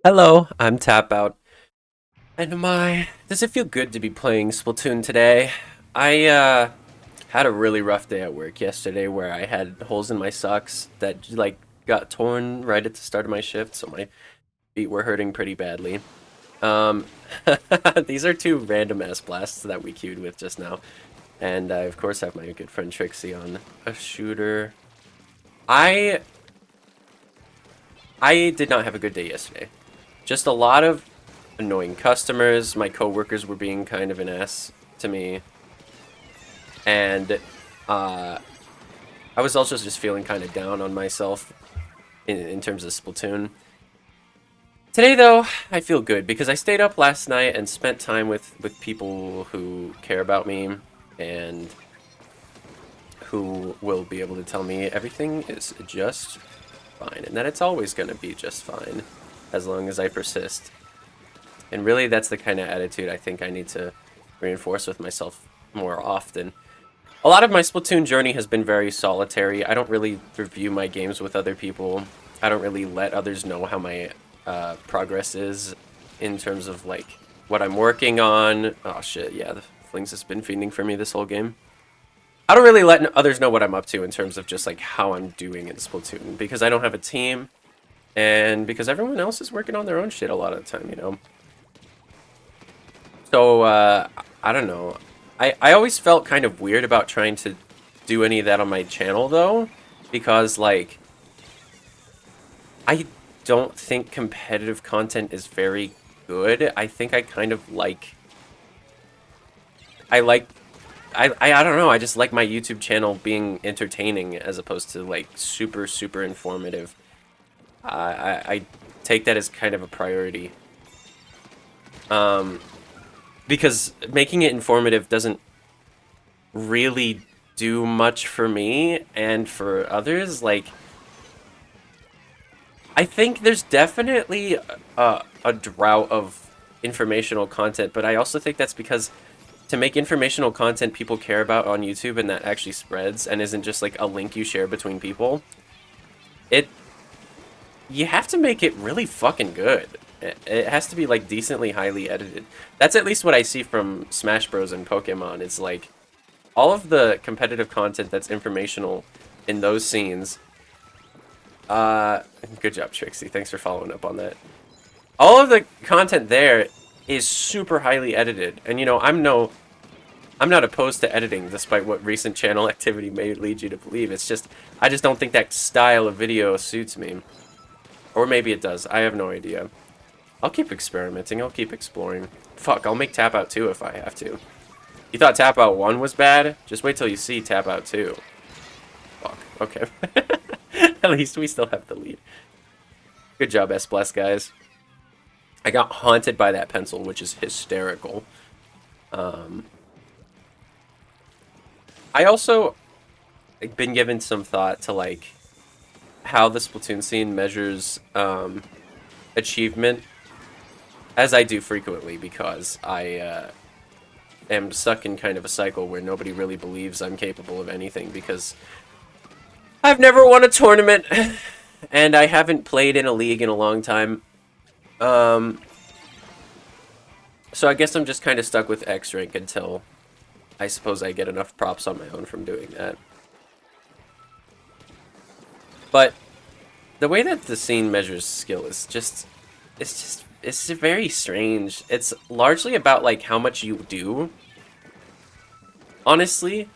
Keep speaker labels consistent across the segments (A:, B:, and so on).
A: Hello, I'm Tapout. And does it feel good to be playing Splatoon today? I had a really rough day at work yesterday where I had holes in my socks that like got torn right at the start of my shift, so my feet were hurting pretty badly. Um, these are two random ass blasts that we queued with just now. And I of course have my good friend Trixie on a shooter. I I did not have a good day yesterday. Just a lot of annoying customers. My coworkers were being kind of an ass to me, and uh, I was also just feeling kind of down on myself in terms of Splatoon. Today, though, I feel good because I stayed up last night and spent time with people who care about me and who will be able to tell me everything is just fine and that it's always going to be just fine as long as I persist. And really, that's the kind of attitude I think I need to reinforce with myself more often. A lot of my Splatoon journey has been very solitary. I don't really review my games with other people. I don't really let others know how my progress is in terms of like what I'm working on. Oh shit, yeah, the Flings has been fiending for me this whole game. I don't really let others know what I'm up to in terms of just like how I'm doing in Splatoon because I don't have a team and because everyone else is working on their own shit a lot of the time, you know. So, I don't know. I always felt kind of weird about trying to do any of that on my channel, though, because, like, I don't think competitive content is very good. I think I kind of like... I like... I don't know, I just like my YouTube channel being entertaining as opposed to, like, super, super informative. I take that as kind of a priority. Because making it informative doesn't really do much for me and for others. Like, I think there's definitely a drought of informational content, but I also think that's because to make informational content people care about on YouTube and that actually spreads and isn't just like a link you share between people, it you have to make it really fucking good. It has to be like decently highly edited. That's at least what I see from Smash Bros. And Pokemon. It's like all of the competitive content that's informational in those scenes. Uh, Good job, Trixie. Thanks for following up on that. All of the content there is super highly edited, and you know I'm not opposed to editing, despite what recent channel activity may lead you to believe. It's just I just don't think that style of video suits me, or maybe it does. I have no idea. I'll keep experimenting. I'll keep exploring. Fuck, I'll make Tap Out 2 if I have to. You thought Tap Out 1 was bad? Just wait till you see Tap Out 2. Fuck. Okay. At least we still have the lead. Good job, S Bless, guys. I got haunted by that pencil, which is hysterical. I also been given some thought to like how the Splatoon scene measures achievement, as I do frequently because I am stuck in kind of a cycle where nobody really believes I'm capable of anything because I've never won a tournament and I haven't played in a league in a long time. Um, so I guess I'm just kind of stuck with X rank until I suppose I get enough props on my own from doing that. But the way that the scene measures skill is it's very strange. It's largely about like how much you do. Honestly,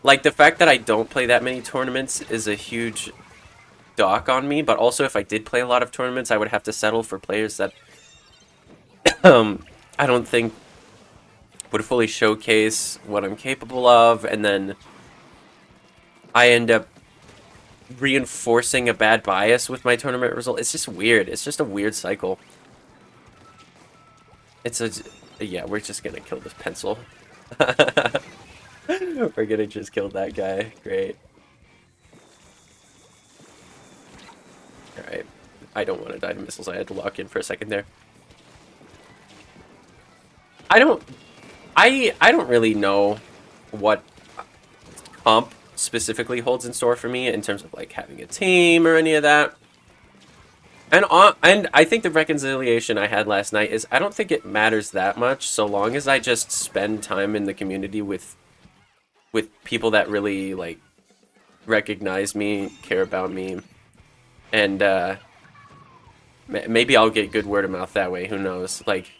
A: like the fact that I don't play that many tournaments is a huge dock on me, but also if I did play a lot of tournaments, I would have to settle for players that I don't think would fully showcase what I'm capable of, and then I end up reinforcing a bad bias with my tournament result. It's just weird. It's just a weird cycle. It's a... Yeah, we're just gonna kill this pencil. We're gonna just kill that guy. Great. Alright. I don't want to die to missiles. I had to lock in for a second there. I don't... I don't really know what comp specifically holds in store for me in terms of like having a team or any of that. And I think the reconciliation I had last night is I don't think it matters that much so long as I just spend time in the community with people that really like recognize me, care about me, and maybe I'll get good word of mouth that way. Who knows? Like,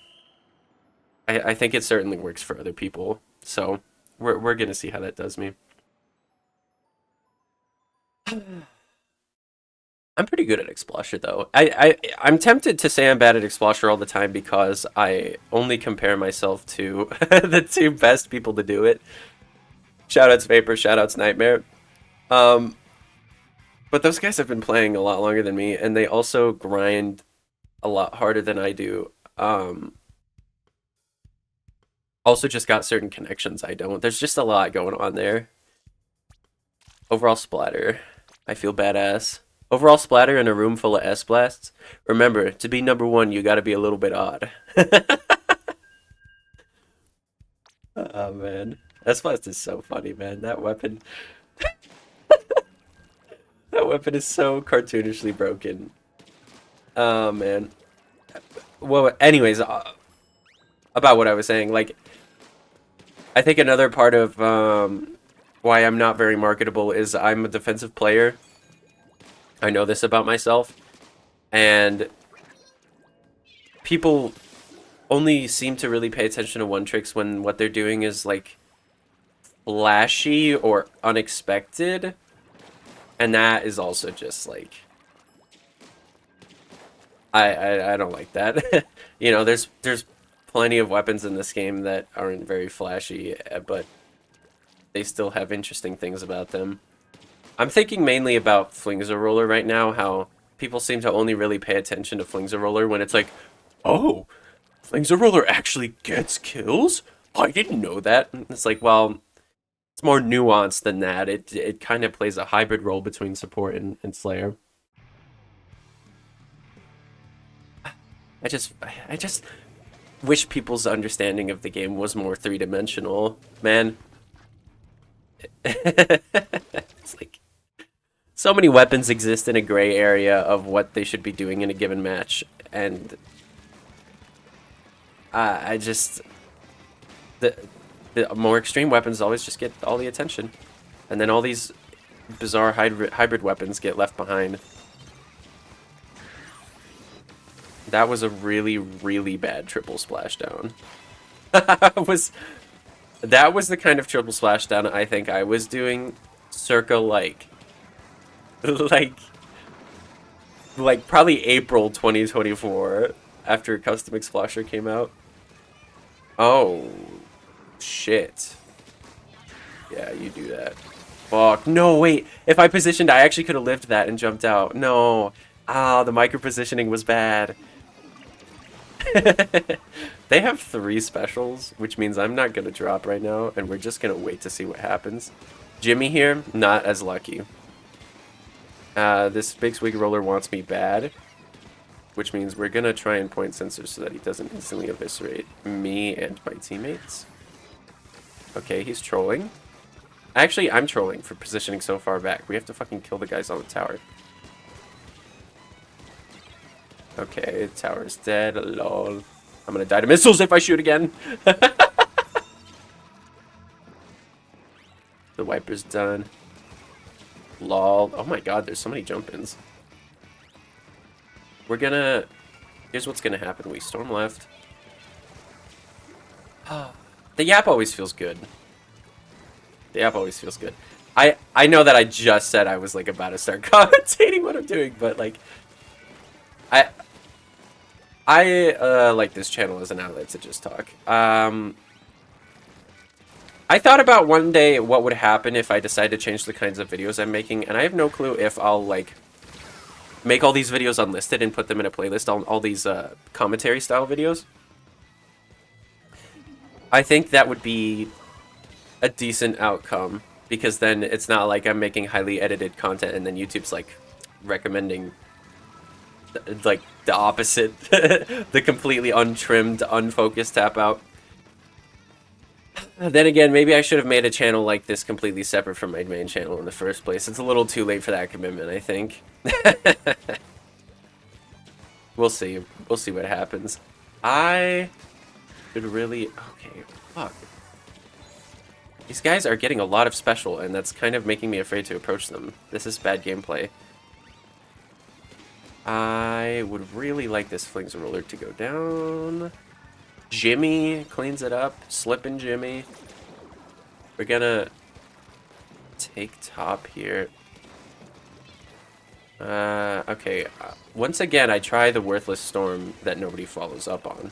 A: I think it certainly works for other people. So we're gonna see how that does me. I'm pretty good at Explosher though. I'm tempted to say I'm bad at Explosher all the time because I only compare myself to the two best people to do it. Shoutouts Vapor, shoutouts Nightmare. Um, but those guys have been playing a lot longer than me, and they also grind a lot harder than I do. Also just got certain connections I don't. There's just a lot going on there. Overall splatter. I feel badass. Overall splatter in a room full of S-blasts. Remember, to be number one, you gotta be a little bit odd. Oh, man. S-blast is so funny, man. That weapon... That weapon is so cartoonishly broken. Oh, man. Well, anyways, about what I was saying, like, I think another part of why I'm not very marketable is I'm a defensive player. I know this about myself. And people only seem to really pay attention to one tricks when what they're doing is, like, flashy or unexpected. And that is also just, like... I don't like that. You know, there's plenty of weapons in this game that aren't very flashy, but they still have interesting things about them. I'm thinking mainly about Flingza Roller right now, how people seem to only really pay attention to Flingza Roller when it's like, oh, Flingza Roller actually gets kills? I didn't know that. And it's like, well, it's more nuanced than that. It kind of plays a hybrid role between support and Slayer. I just wish people's understanding of the game was more three-dimensional, man. It's like so many weapons exist in a gray area of what they should be doing in a given match, and I just the more extreme weapons always just get all the attention, and then all these bizarre hybrid weapons get left behind. That was a really, really bad triple splashdown. That was the kind of triple splashdown I think I was doing circa like like probably April 2024 after Custom Explosion came out. Oh shit. Yeah, you do that. Fuck. No, wait. If I positioned, I actually could have lived that and jumped out. No. Ah, the micro positioning was bad. They have 3 specials, which means I'm not going to drop right now, and we're just going to wait to see what happens. Jimmy here, not as lucky. This Big Swig Roller wants me bad, which means we're going to try and point sensors so that he doesn't instantly eviscerate me and my teammates. Okay, he's trolling. Actually, I'm trolling for positioning so far back. We have to fucking kill the guys on the tower. Okay, the tower's dead. Lol. I'm gonna die to missiles if I shoot again. The wiper's done. Lol. Oh my god, there's so many jump-ins. We're gonna... Here's what's gonna happen. We storm left. The yap always feels good. The yap always feels good. I know that I just said I was like about to start commentating what I'm doing, but like... I like this channel as an outlet to just talk. I thought about one day what would happen if I decide to change the kinds of videos I'm making, and I have no clue if I'll, like, make all these videos unlisted and put them in a playlist, all these commentary-style videos. I think that would be a decent outcome, because then it's not like I'm making highly edited content and then YouTube's, like, recommending... like the opposite, the completely untrimmed, unfocused tap out. Then again, maybe I should have made a channel like this completely separate from my main channel in the first place. It's a little too late for that commitment, I think. We'll see. We'll see what happens. I should really... Okay, fuck. These guys are getting a lot of special, and that's kind of making me afraid to approach them. This is bad gameplay. I would really like this Flings Roller to go down. Jimmy cleans it up. Slippin' Jimmy. We're gonna take top here. Okay. Once again, I try the Worthless Storm that nobody follows up on.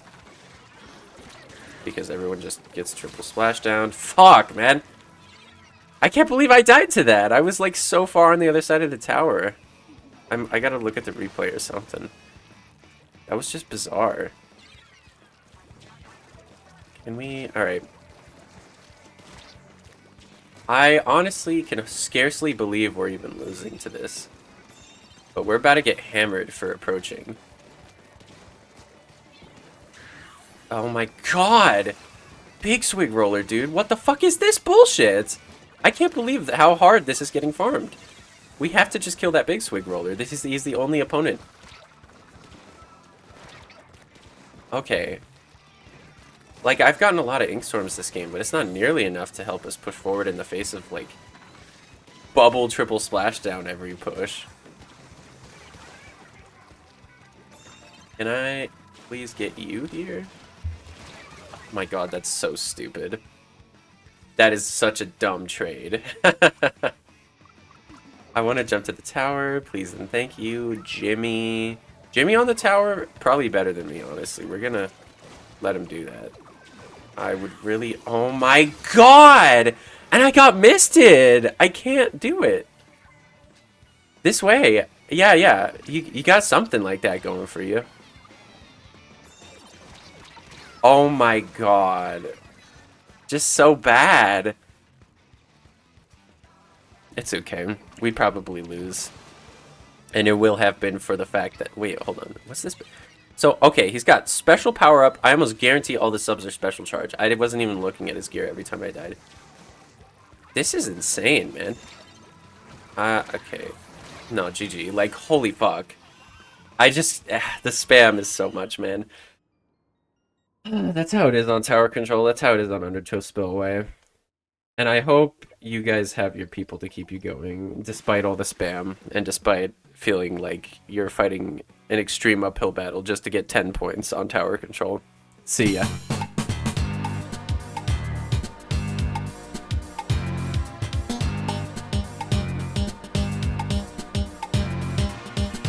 A: Because everyone just gets triple splash down. Fuck, man. I can't believe I died to that. I was like so far on the other side of the tower. I gotta look at the replay or something. That was just bizarre. Can we... Alright. I honestly can scarcely believe we're even losing to this. But we're about to get hammered for approaching. Oh my god! Big Swig Roller, dude. What the fuck is this bullshit? I can't believe how hard this is getting farmed. We have to just kill that Big Swig Roller. He's the only opponent. Okay. Like, I've gotten a lot of Ink Storms this game, but it's not nearly enough to help us push forward in the face of, like, bubble triple splashdown every push. Can I please get you here? Oh my god, that's so stupid. That is such a dumb trade. I want to jump to the tower, please and thank you. Jimmy. Jimmy on the tower, probably better than me, honestly. We're gonna let him do that. I would really... Oh my god! And I got misted! I can't do it. This way. Yeah. You got something like that going for you. Oh my god. Just so bad. It's okay. We probably lose. And it will have been for the fact that... Wait, hold on. What's this? So, okay, he's got special power up. I almost guarantee all the subs are special charge. I wasn't even looking at his gear every time I died. This is insane, man. Okay. No, GG. Like, holy fuck. I just... the spam is so much, man. That's how it is on tower control. That's how it is on Undertow Spillway. And I hope you guys have your people to keep you going, despite all the spam, and despite feeling like you're fighting an extreme uphill battle just to get 10 points on tower control. See ya.